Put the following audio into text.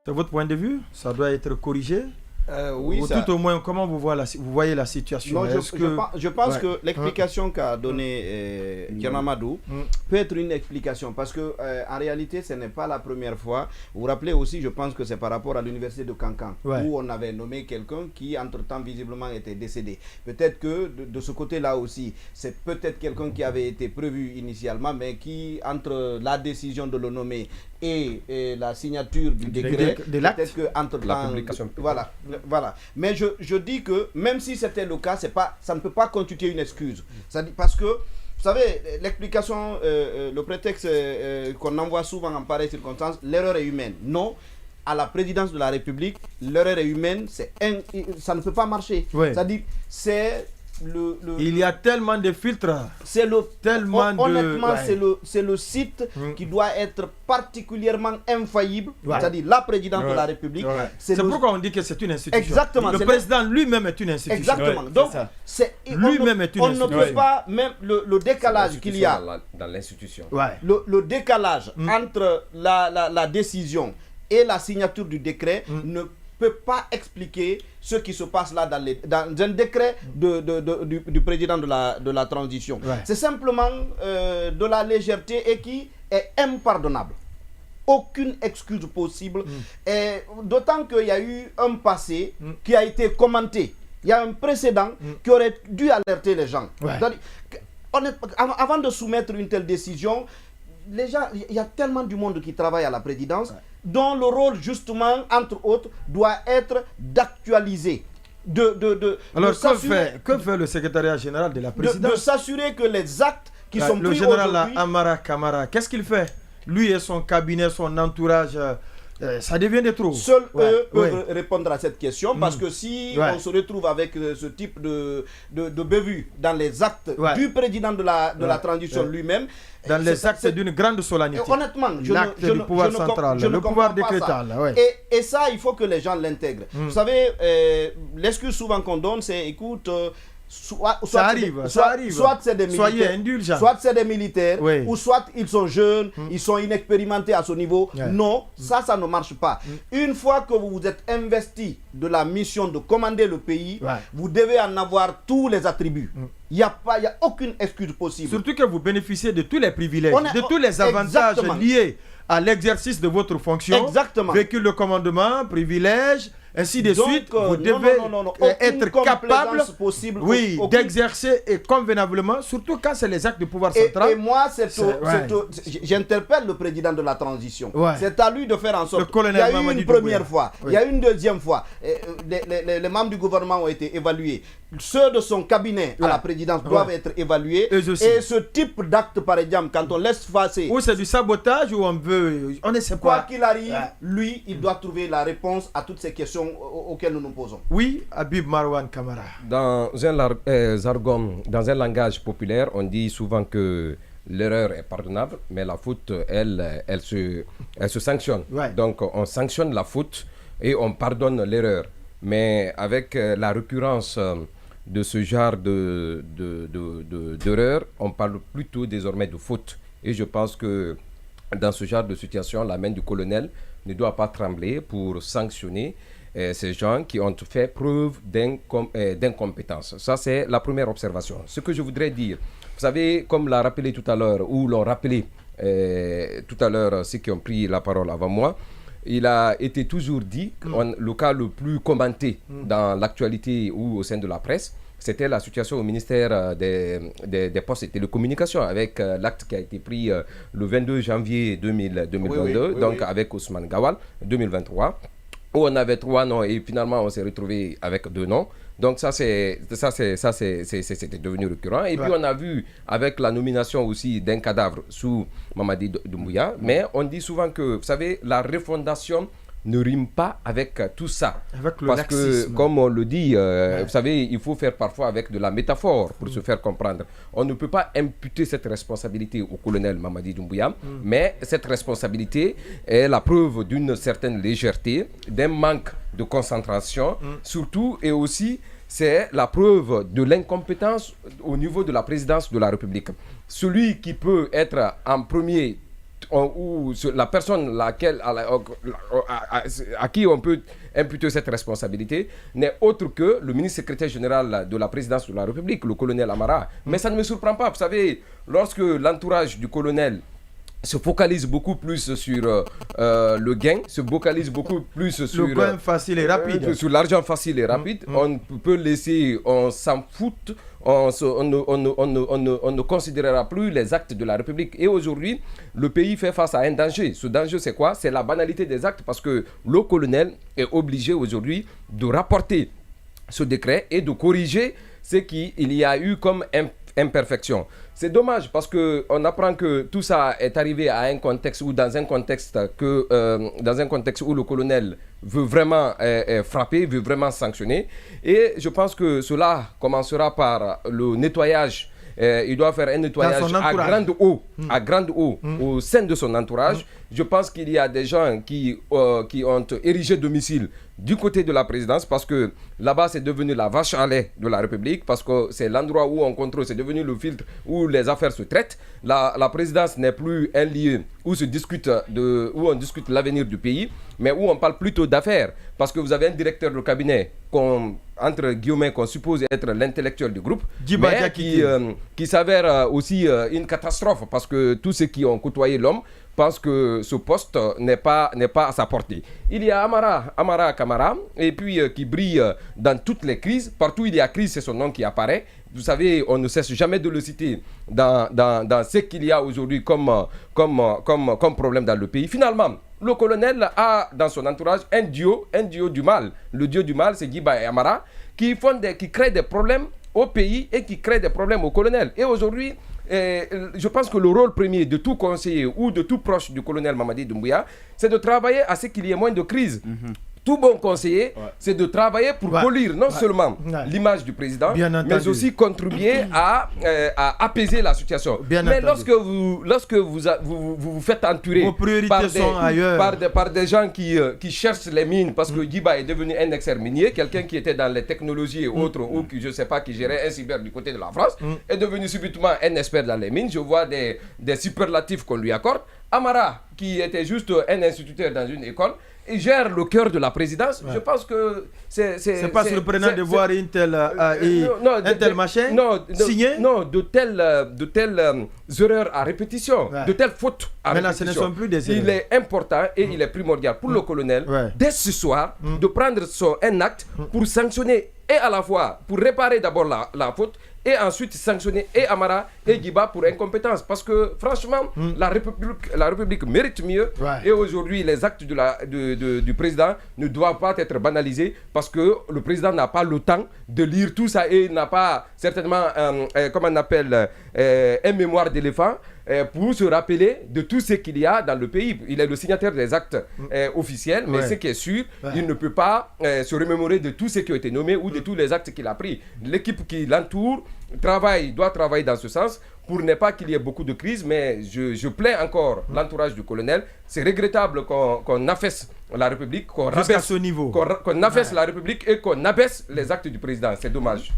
C'est votre point de vue? Ça doit être corrigé? Oui, ou tout au moins, comment vous voyez la situation? Non, je pense que l'explication qu'a donnée Thierno Amadou peut être une explication parce que en réalité, ce n'est pas la première fois. Vous vous rappelez aussi, je pense que c'est par rapport à l'université de Cancan où on avait nommé quelqu'un qui, entre-temps, visiblement était décédé. Peut-être que de ce côté-là aussi, c'est peut-être quelqu'un qui avait été prévu initialement, mais qui, entre la décision de le nommer et la signature du décret, peut-être que entre la publication, voilà. Mais je dis que même si c'était le cas, ça ne peut pas constituer une excuse. Parce que, vous savez, l'explication, le prétexte qu'on envoie souvent en pareille circonstance, l'erreur est humaine. Non, à la présidence de la République, l'erreur est humaine, ça ne peut pas marcher. C'est-à-dire, c'est... Il y a tellement de filtres. Honnêtement, c'est le site qui doit être particulièrement infaillible, c'est-à-dire la présidence de la République. C'est pourquoi on dit que c'est une institution. Exactement. Le président lui-même est une institution. Exactement. Donc, lui-même est une institution. On ne peut pas, même le décalage qu'il y a dans l'institution. Le décalage entre la décision et la signature du décret ne peut pas expliquer ce qui se passe là dans un décret du président de la transition. C'est simplement de la légèreté et qui est impardonnable. Aucune excuse possible. D'autant qu'il y a eu un passé qui a été commenté. Il y a un précédent qui aurait dû alerter les gens. Avant de soumettre une telle décision, les gens, il y a tellement du monde qui travaille à la présidence dont le rôle, justement, entre autres, doit être d'actualiser. Alors, que fait le secrétariat général de la présidence? De s'assurer que les actes qui sont pris aujourd'hui... Le général Amara Kamara, qu'est-ce qu'il fait? Lui et son cabinet, son entourage... ça devient de trop. Seuls eux peuvent répondre à cette question parce que si on se retrouve avec ce type de bévue dans les actes du président de la transition lui-même, dans les actes d'une grande solennité. Honnêtement, l'acte du pouvoir central, le pouvoir décrétal. Et ça, il faut que les gens l'intègrent. Vous savez, l'excuse souvent qu'on donne, c'est écoute... Soit c'est des militaires, soit c'est des militaires, ou soit ils sont jeunes, ils sont inexpérimentés à ce niveau. Non, ça ne marche pas. Une fois que vous vous êtes investi de la mission de commander le pays, vous devez en avoir tous les attributs. Il n'y a aucune excuse possible. Surtout que vous bénéficiez de tous les privilèges, de tous les avantages liés à l'exercice de votre fonction. Véhicule de commandement, privilèges, ainsi de suite. Vous devez être capable d'exercer convenablement, surtout quand c'est les actes du pouvoir central. Et moi, j'interpelle le président de la transition. C'est à lui de faire en sorte. Il y a eu une première fois, il y a eu une deuxième fois. Les membres du gouvernement ont été évalués. Ceux de son cabinet à la présidence doivent être évalués. Et ce type d'acte, par exemple, quand on laisse passer... Ou c'est du sabotage ou on ne sait pas. Quoi qu'il arrive, lui, il doit trouver la réponse à toutes ces questions auxquelles nous nous posons. Oui, Habib Marwan Kamara. Dans un jargon, dans un langage populaire, on dit souvent que l'erreur est pardonnable, mais la faute, elle se sanctionne. Donc, on sanctionne la faute et on pardonne l'erreur. Mais avec la récurrence de ce genre d'erreur, on parle plutôt désormais de faute. Et je pense que dans ce genre de situation, la main du colonel ne doit pas trembler pour sanctionner ces gens qui ont fait preuve d'incompétence. Ça, c'est la première observation. Ce que je voudrais dire, vous savez, comme l'a rappelé tout à l'heure, ou l'ont rappelé tout à l'heure ceux qui ont pris la parole avant moi, il a été toujours dit que le cas le plus commenté dans l'actualité ou au sein de la presse, c'était la situation au ministère des Postes et Télécommunications avec l'acte qui a été pris le 22 janvier 2022, donc avec Ousmane Gawal, 2023, où on avait 3 noms et finalement on s'est retrouvé avec 2 noms. Donc ça c'était devenu récurrent. Et puis on a vu avec la nomination aussi d'un cadavre sous Mamadi Doumbouya. Mais on dit souvent que, vous savez, la refondation ne rime pas avec tout ça. Parce que, comme on le dit, vous savez, il faut faire parfois avec de la métaphore pour se faire comprendre. On ne peut pas imputer cette responsabilité au colonel Mamadi Doumbouya, mais cette responsabilité est la preuve d'une certaine légèreté, d'un manque de concentration, surtout, et aussi, c'est la preuve de l'incompétence au niveau de la présidence de la République. Celui qui peut être en premier ou la personne à qui on peut imputer cette responsabilité n'est autre que le ministre secrétaire général de la présidence de la République, le colonel Amara. Mais ça ne me surprend pas. Vous savez, lorsque l'entourage du colonel se focalise beaucoup plus sur le gain, se focalise beaucoup plus sur le gain facile et rapide, sur l'argent facile et rapide, on peut laisser, on s'en fout, on ne considérera plus les actes de la République. Et aujourd'hui, le pays fait face à un danger. Ce danger, c'est quoi? C'est la banalité des actes, parce que le colonel est obligé aujourd'hui de rapporter ce décret et de corriger ce qu'il y a eu comme imperfection. C'est dommage parce qu'on apprend que tout ça est arrivé à un contexte ou dans un contexte où le colonel veut vraiment frapper, veut vraiment sanctionner. Et je pense que cela commencera par le nettoyage. Il doit faire un nettoyage à grande eau au sein de son entourage. Je pense qu'il y a des gens qui ont érigé domicile du côté de la présidence, parce que là-bas c'est devenu la vache à lait de la République, parce que c'est l'endroit où on contrôle, c'est devenu le filtre où les affaires se traitent. La présidence n'est plus un lieu où on discute l'avenir du pays, mais où on parle plutôt d'affaires, parce que vous avez un directeur de cabinet entre guillemets qu'on suppose être l'intellectuel du groupe, mais qui s'avère aussi une catastrophe, parce que tous ceux qui ont côtoyé l'homme pensent que ce poste n'est pas à sa portée. Il y a Amara Kamara, et puis qui brille dans toutes les crises. Partout où il y a crise, c'est son nom qui apparaît. Vous savez, on ne cesse jamais de le citer dans ce qu'il y a aujourd'hui comme problème dans le pays. Finalement, le colonel a dans son entourage un duo du mal. Le duo du mal, c'est Giba et Amara, qui créent des problèmes au pays et qui créent des problèmes au colonel. Et aujourd'hui, je pense que le rôle premier de tout conseiller ou de tout proche du colonel Mamadi Doumbouya, c'est de travailler à ce qu'il y ait moins de crise. Tout bon conseiller, c'est de travailler pour polir non seulement l'image du président, mais aussi contribuer à apaiser la situation. Mais lorsque vous faites entourer par des gens qui cherchent les mines, parce que Giba est devenu un expert minier, quelqu'un qui était dans les technologies et autres, ou qui, je ne sais pas, qui gérait un cyber du côté de la France, est devenu subitement un expert dans les mines. Je vois des superlatifs qu'on lui accorde. Amara, qui était juste un instituteur dans une école, il gère le cœur de la présidence. Je pense que c'est pas surprenant de voir un tel machin signé. Non, de telles erreurs à répétition, de telles fautes à répétition. Ce ne sont plus des erreurs. Il est important et il est primordial pour le colonel, dès ce soir, de prendre un acte pour sanctionner, et à la fois pour réparer d'abord la faute, et ensuite sanctionner et Amara et Giba pour incompétence. Parce que franchement, la République mérite mieux. Et aujourd'hui, les actes du président ne doivent pas être banalisés, parce que le président n'a pas le temps de lire tout ça et n'a pas certainement, un mémoire d'éléphant pour se rappeler de tout ce qu'il y a dans le pays. Il est le signataire des actes officiels, mais ce qui est sûr, il ne peut pas se remémorer de tout ce qui a été nommé ou de tous les actes qu'il a pris. L'équipe qui l'entoure doit travailler dans ce sens pour ne pas qu'il y ait beaucoup de crises, mais je plains encore l'entourage du colonel. C'est regrettable qu'on affaisse la République, qu'on affaisse la République et qu'on abaisse les actes du président. C'est dommage.